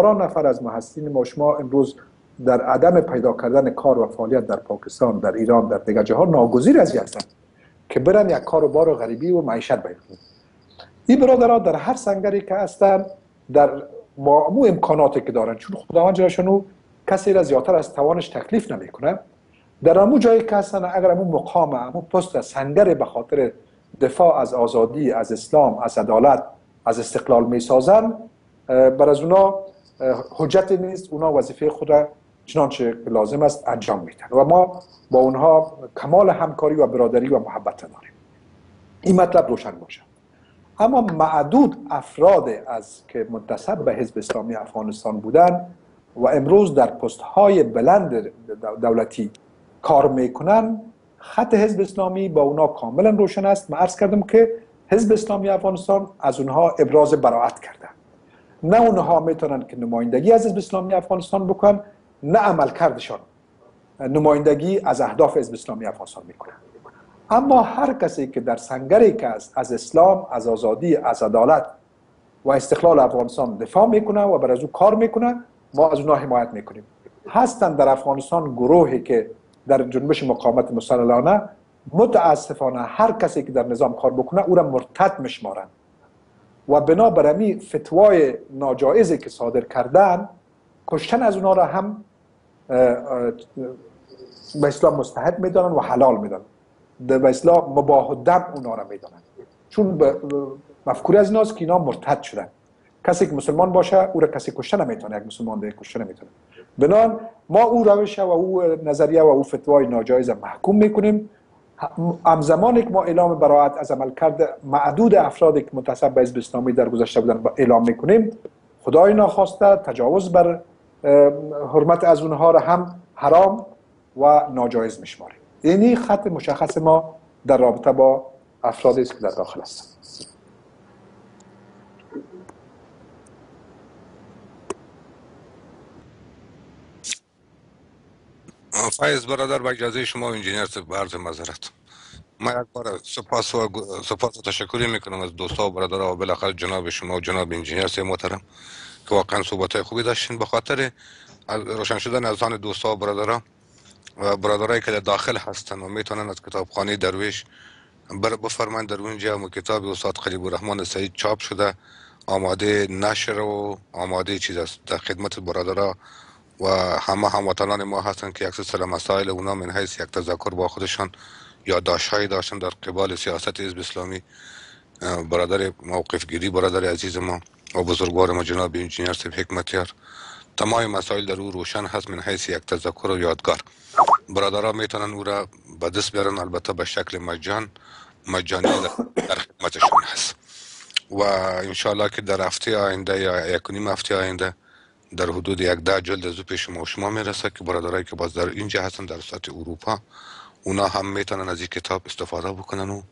هزاران نفر از محصلین ما شما امروز در عدم پیدا کردن کار و فعالیت در پاکستان، در ایران، در دیگر جاها ناگزیر از هستند که برن یک کار و بار غریبی و معیشت بیابند. این برادران در هر سنگری که هستند در با مو امکاناتی که دارن، چون خداوند جلشانو کسی را زیادتر از توانش تکلیف نمیکنه، در امو جایی که هستن اگر امو مقام امو پست سنگر به خاطر دفاع از آزادی، از اسلام، از عدالت، از استقلال میسازن، بر از اونا حجت نیست، اونا وظیفه خود را چنانچه لازم است انجام میدن و ما با اونها کمال همکاری و برادری و محبت داریم. این مطلب روشن باشه. اما معدود افراد از که منتسب به حزب اسلامی افغانستان بودن و امروز در پست های بلند دولتی کار میکنن، خط حزب اسلامی با اونا کاملا روشن است. من عرض کردم که حزب اسلامی افغانستان از اونها ابراز براءت کرده. نه اونها میتونن که نمایندگی از حزب اسلامی افغانستان بکنن، نه عمل کردشان نمایندگی از اهداف حزب اسلامی افغانستان میکنن. اما هر کسی که در سنگری که از اسلام، از آزادی، از عدالت و استقلال افغانستان دفاع میکنه و بر از او کار میکنه، ما از اونها حمایت میکنیم. هستند در افغانستان گروهی که در جنبش مقاومت مسلحانه متاسفانه هر کسی که در نظام کار بکنه او را مرتد میشمارند و بنابراین فتوای ناجایزی که صادر کردن، کشتن از اونها را هم به اسلام مستحب میدانن و حلال میدانن، به اسلام مباح الدم اونها را میدانن، چون مفکوره از ایناست که اینا مرتد شدن. کسی که مسلمان باشه او را کسی کشته نمیتونه، یک مسلمان دیگه کشته نمیتونه. بنابراین ما او روش و او نظریه و او فتوای ناجایز محکوم میکنیم. همزمانی که ما اعلام براءت از عمل کرده معدود افرادی که منتسب به حزب اسلامی در گذشته بودن اعلام میکنیم، خدای ناخواسته تجاوز بر حرمت از اونها را هم حرام و ناجایز میشماریم. یعنی خط مشخص ما در رابطه با افرادی است که در داخل هستند. فایز برادر، با اجازه شما انجینیر صاحب عرض معذرت. من یک بار سپاس و تشکری میکنم از دوستا و برادرها و بالاخره جناب شما و جناب انجینیر صاحب محترم که واقعا صحبت‌های خوبی داشتین. به خاطر روشن شدن اذهان دوستا و برادرایی که در داخل هستن و میتونن از کتابخانه درویش بفرمایند، در اونجا کتاب استاد قریب الرحمن سعید چاپ شده، آماده نشر و آماده چیز است در خدمت برادرها و همه هموطنان ما هستن که یک سلسله مسائل اونا من حیث یک تذکر با خودشان یادداشت‌هایی داشتن در قبال سیاست حزب اسلامی. برادر موقف گیری، برادر عزیز ما و بزرگوار ما جناب انجینیر صاحب حکمتیار، تمام مسائل در او روشن هست من حیث یک تذکر و یادگار. برادرها میتونن او را به دست بیارن، البته به شکل مجانی در خدمتشان هست و انشاءالله که در هفته آینده یا یک و نیم هفته آینده در حدود 10 جلد از او پیش ما و شما میرسه که برادرایی که باز در اینجا هستن در سطح اروپا اونا هم میتونن از این کتاب استفاده بکنن و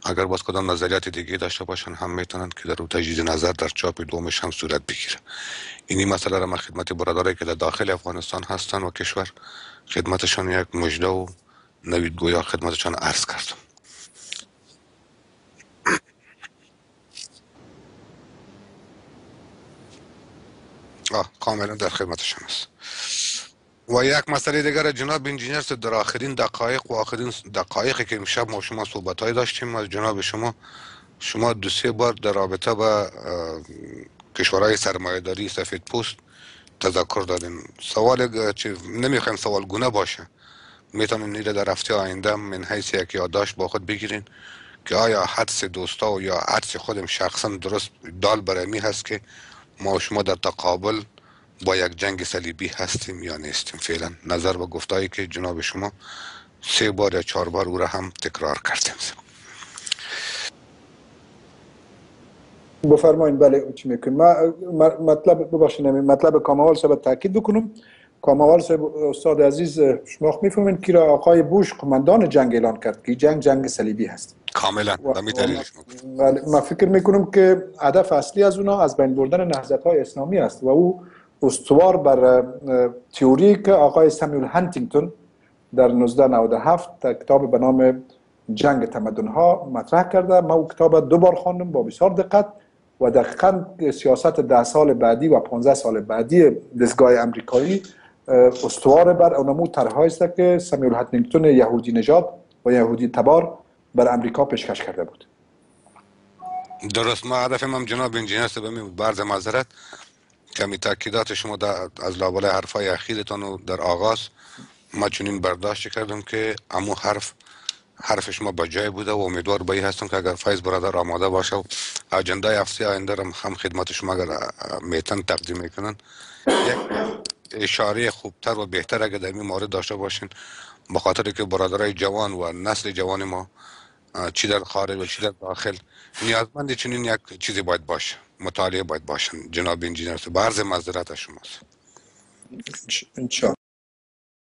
اگر باز کدام نظریات دیگه داشته باشن هم میتونن که در او تجدید نظر در چاپ دومش هم صورت بگیره. اینی مسئله را من خدمت برادرایی که در داخل افغانستان هستن و کشور خدمتشان یک مژده و نویدگویا خدمتشان عرض کردم. کاملا در خدمتشان است. و یک مسئله دیگر جناب انجینیر در آخرین دقایق و آخرین دقایقی که امشب ما شما صحبت‌های داشتیم از جناب شما 2-3 بار در رابطه با کشورهای سرمایه‌داری سفید پوست تذکر دادین. سوال نمیخوایم سوال گونه باشه، میتونین این در هفته آینده من حیث یک یادداشت با خود بگیرین که آیا حدس دوستا و یا حدس خودم شخصا درست دال برمی هست که ما و شما در تقابل با یک جنگ صلیبی هستیم یا نیستیم. فعلا نظر و گفتایی که جناب شما 3 بار یا 4 بار او را هم تکرار کردیم. بفرمایید. بله چی میکنیم؟ مطلب ببخشید مطلب کاموال صاحب تاکید بکنم. کاموال صاحب استاد عزیز شما میفهمین که آقای بوش قماندان جنگ اعلان کرد که جنگ صلیبی هست. کاملا من فکر میکنم که هدف اصلی از اونا از بین بردن نهضت‌های اسلامی است و او استوار بر تئوری که آقای ساموئل هانتینگتون در 1997 کتاب به نام جنگ تمدن‌ها مطرح کرده. من او کتاب 2 بار خواندم با بسیار دقت و دقیقا سیاست 10 سال بعدی و 15 سال بعدی دستگاه امریکایی استوار بر اونمو طرح‌هایی است که سمیول هنتینگتون یهودی نژاد و یهودی تبار بر امریکا پیشکش کرده بود. درست. ما هدفم هم جناب انجینیر صاحب برز معذرت کمی تاکیدات شما از لابلای حرفای اخیرتان و در آغاز ما چنین برداشت کردم که امو حرف شما با جای بوده و امیدوار به این هستم که اگر فایز برادر آماده باشه و اجنده هفته آینده هم خدمت شما اگر میتن تقدیم میکنن یک اشاره خوبتر و بهتر اگر در این مورد داشته باشین، به خاطر که برادرای جوان و نسل جوان ما چی در خارج و چی در داخل نیازمند چنین یک چیزی باید باشه، مطالعه باید باشن. جناب انجینیر به عرض معذرت از شماست. انشاءالله.